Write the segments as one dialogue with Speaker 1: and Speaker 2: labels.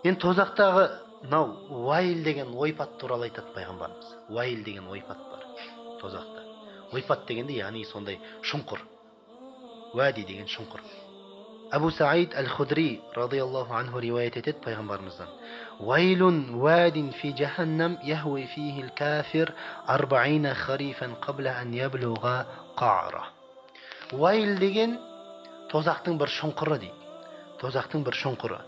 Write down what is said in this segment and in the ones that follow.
Speaker 1: Енді тозақтағы мынау уайыл деген ойпат туралы айтады пайғамбарымыз. Уайыл деген ойпат бар тозақта. Ойпат дегенде яғни сондай шұңқыр. Уәди деген шұңқыр. Абу Саид Аль-Худри радиаллаху анху риуаят етеді пайғамбарымыздан. Уайлун уадин фи джаханнам яхуи фихи л-кафир 40 харифан қабла ан яблуға қа'ра. Уайыл деген тозақтың бір шұңқыры дейді. Тозақтың бір шұңқыры.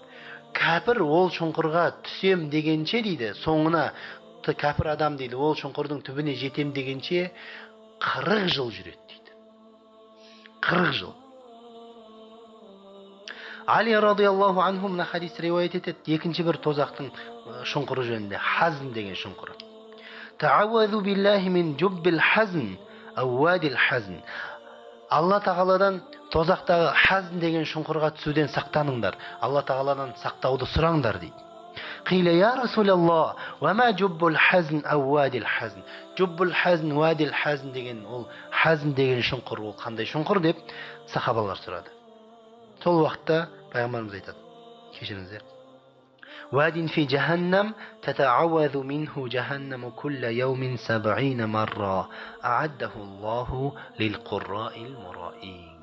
Speaker 1: Кәпір ол шұңқырға түсем дегенше дейді, соңына кәпір адам дейді, ол шұңқырдың түбіне жетем дегенше 40 жыл жүреді дейді. 40 жыл. Али радиаллаху анху мына хадис риуаят етеді, екінші бір тозақтың шұңқыры жөнінде, хазн деген шұңқыры. Тауазу биллахи мин жуббил хазн ау вадил хазн. Алла тағаладан тозақтағы хазн деген шұңқырға түсуден сақтаныңдар. Алла тағаладан сақтауды сұраңдар дейді. Қила я Расулаллах, ва ма жуббул хазн ау вадил хазн. Жуббул хазн, вадил хазн деген ол хазн деген шұңқыр, ол қандай шұңқыр деп сахабалар сұрады. Сол уақытта пайғамбарымыз айтады, кешіріңіздер. واد في جهنم تتعوذ منه جهنم كل يوم 70 مرة أعده الله للقراء المرائين.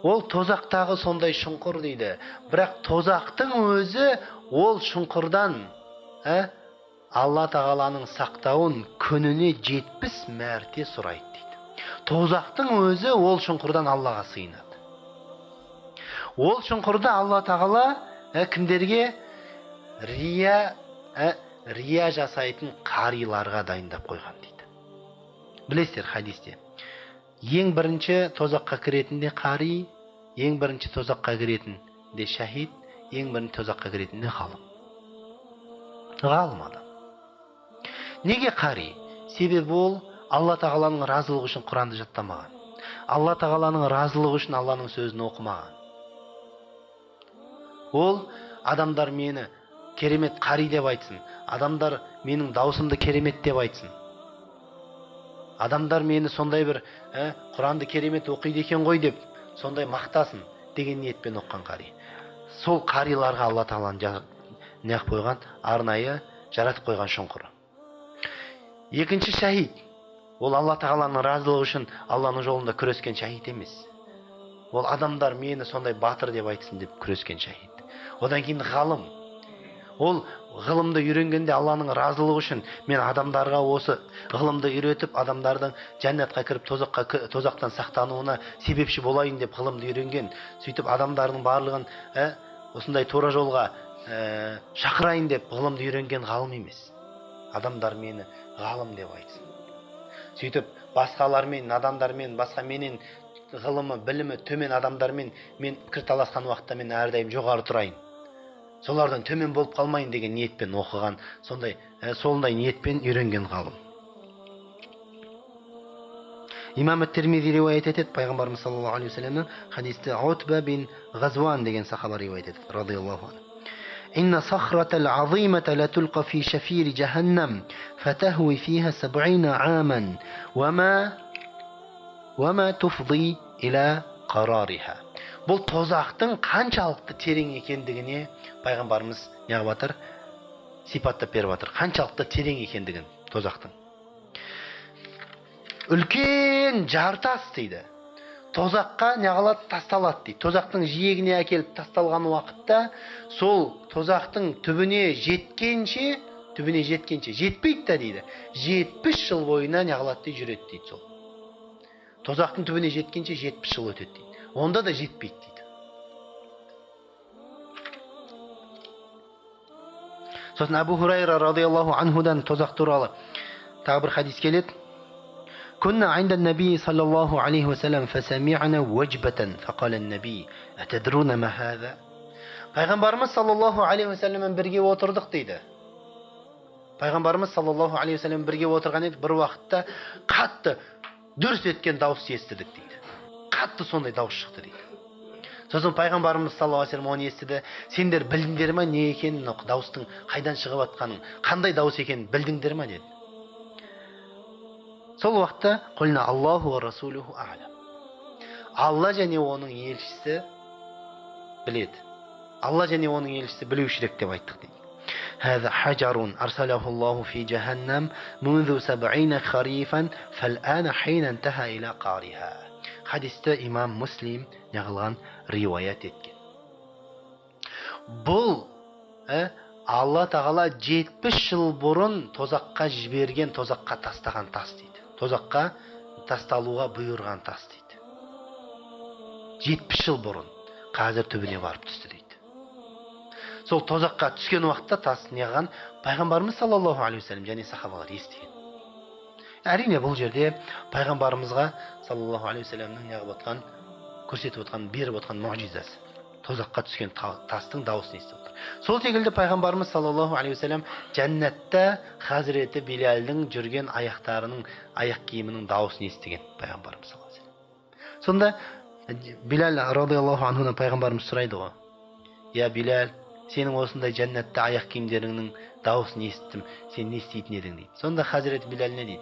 Speaker 1: Ол тозақтағы сондай шұңқыр дейді. Бірақ тозақтың өзі ол шұңқырдан Алла тағаланың сақтауын күніне 70 мәрте сұрайды дейді. Тозақтың өзі ол шұңқырдан Аллаға сыйынады. Ол шұңқырда Алла тағала кімдерге рия жасайтын қариларға дайындап қойған дейді. Білесіздер хадисте. Ең бірінші тозаққа кіретінде қари, ең бірінші тозаққа кіретінде шахид, ең бірінші тозаққа кіретінде ғалым. Ғалым адам. Неге қари? Себебі ол Алла тағаланың разылығы үшін Құранды жаттамаған. Алла тағаланың разылығы үшін Алланың сөзін оқымаған. Ол адамдар мені керемет қари деп айтсын. Адамдар менің даусымды керемет деп айтсын. Адамдар мені сондай бір Құранды керемет оқиды екен ғой деп сондай мақтасын деген ниетпен оққан қари. Сол қариларға Алла тағаланың неғып қойған, арнайы жаратып қойған шұңқыры. Екінші шахид. Ол Алла тағаланың разылығы үшін Алланың жолында күрескен шахид емес. Ол адамдар мені сондай батыр деп айтсын деп күрескен шахид. Одан кейін ғалым. Ол ғылымды үйренгенде Алланың разылығы үшін мен адамдарға осы ғылымды үйретіп, адамдардың жәннатқа кіріп тозақтан сақтануына себепші болайын деп ғылымды үйренген. Сөйтіп адамдардың барлығын осындай тура жолға шақырайын деп ғылымды үйренген ғалым емес. Адамдар мені ғалым деп айтсын. Сөйтіп басқалармен, надандармен, басқа менен ғылымы, білімі төмен адамдармен мен пікірталасқан уақытта мен әрдайым жоғары тұрайын. Солардан төмен болып қалмайын деген ниетпен оқыған, сондай ниетпен үйренген ғалым. Имам ат-Тирмизи риуаят етеді, пайғамбарымыз саллаллаху алейхи вассаламның хадисте Утба бин Ғазван деген сахаба риуаят етеді, радиаллаху анху. إن صخرة العظيمة لتلقى في شفير جهنم فتهوي فيها 70 عاما وما تفضي إلى قرارها. Бұл тозақтың қаншалықты терең екендігіне пайғамбарымыз неғып жатыр? Сипаттап беріп жатыр. Қаншалықты терең екендігін тозақтың. Үлкен жартас дейді. Тозаққа неғылады, тасталады дейді. Тозақтың жиегіне әкеліп тасталған уақытта сол тозақтың түбіне жеткенше, жетпейді да дейді. 70 жыл бойына неғылады дейді, жүреді дейді сол. Тозақтың түбіне жеткенше 70 жыл өтеді дейді. Онда да жетпейді дейді. Сосын Абу Хурайра радиаллаху анхудан тозақ туралы тағы бір хадис келеді. كنا عند النبي صلى الله عليه وسلم فسمعنا وجبة فقال النبي أتدرون ما هذا؟ Пайғамбарымыз саллаллаху алейхи вассаламмен бірге отырдық дейді. Пайғамбарымыз саллаллаху алейхи вассаламмен бірге отырған еді, бір уақытта қатты дүрс еткен дауыс естідік дейді. Қатты сондай дауыс шықты дейді. Сосын пайғамбарымыз саллаллаху алейхи вассалам оны естіді. Сендер білдіңдер ме не екенін, дауыстың қайдан шығып жатқанын, қандай дауыс екенін білдіңдер ме деді. Сол уақытта құлна Аллаху ва расулуху а'лам. Алла және оның елшісі біледі. Алла және оның елшісі білушірек деп айттық дейді. هذا حجر أرسله الله في جهنم منذ 70 خريفا فالآن حين انتهى إلى قارها. Хадисті имам Муслим неғылған риуаят еткен. Бұл Алла тағала 70 жыл бұрын тозаққа жіберген, тозаққа тастаған тас дейді. Тозаққа тасталуға бұйырған тас дейді. 70 жыл бұрын қазір түбіне барып түсті дейді. Сол тозаққа түскен уақытта тас неғылған пайғамбарымыз саллаллаху алейхи вассалам және сахабалар естіген. Әрине бұл жерде пайғамбарымызға саллаллаху алейхи вассаламның неғып отқан, көрсетіп отқан, беріп отқан мұғжизасы. Тозаққа түскен тастың дауысын естіп отыр. Сол секілді пайғамбарымыз саллаллаху алейхи вассалам жәннатта Хазіреті Билалдің жүрген аяқтарының, аяқ киімінің дауысын естіген пайғамбарымыз саллаллаху алейхи вассалам. Сонда Билал радиаллаху анхудан пайғамбарымыз сұрайды ғой: "Я Билал, сенің осындай жәннатта аяқ киімдеріңнің дауысын естіттім, сен не істейтін едің?" дейді. Сонда Хазіреті Билал не дейді?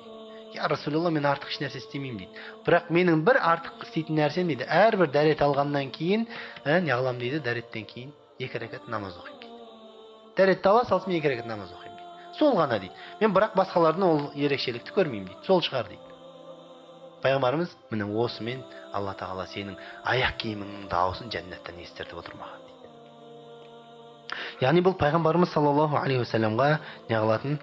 Speaker 1: "Я Расулалла, мен артық еш нәрсе істемеймін" дейді. "Бірақ менің бір артық істейтін нәрсем" дейді, әрбір дәрет алғаннан кейін, не қыламын дейді, дәреттен кейін 2 рәкат намаз оқимын дейді. Дәретті ала салсын, 2 рәкат намаз оқимын дейді. Сол ғана дейді. Мен бірақ басқалардың ол ерекшелікті көрмеймін дейді. Сол шығар дейді. Пайғамбарымыз міне осымен Алла тағала сенің аяқ киіміңнің дауысын жәннаттан естіртіп отыр маған дейді. Яғни бұл пайғамбарымыз саллаллаху алейхи вассаламға неғылатын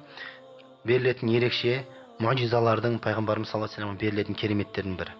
Speaker 1: берілетін ерекше мұғжизалардың, пайғамбарымыз саллаллаху алейхи вассаламға берілетін кереметтердің бірі.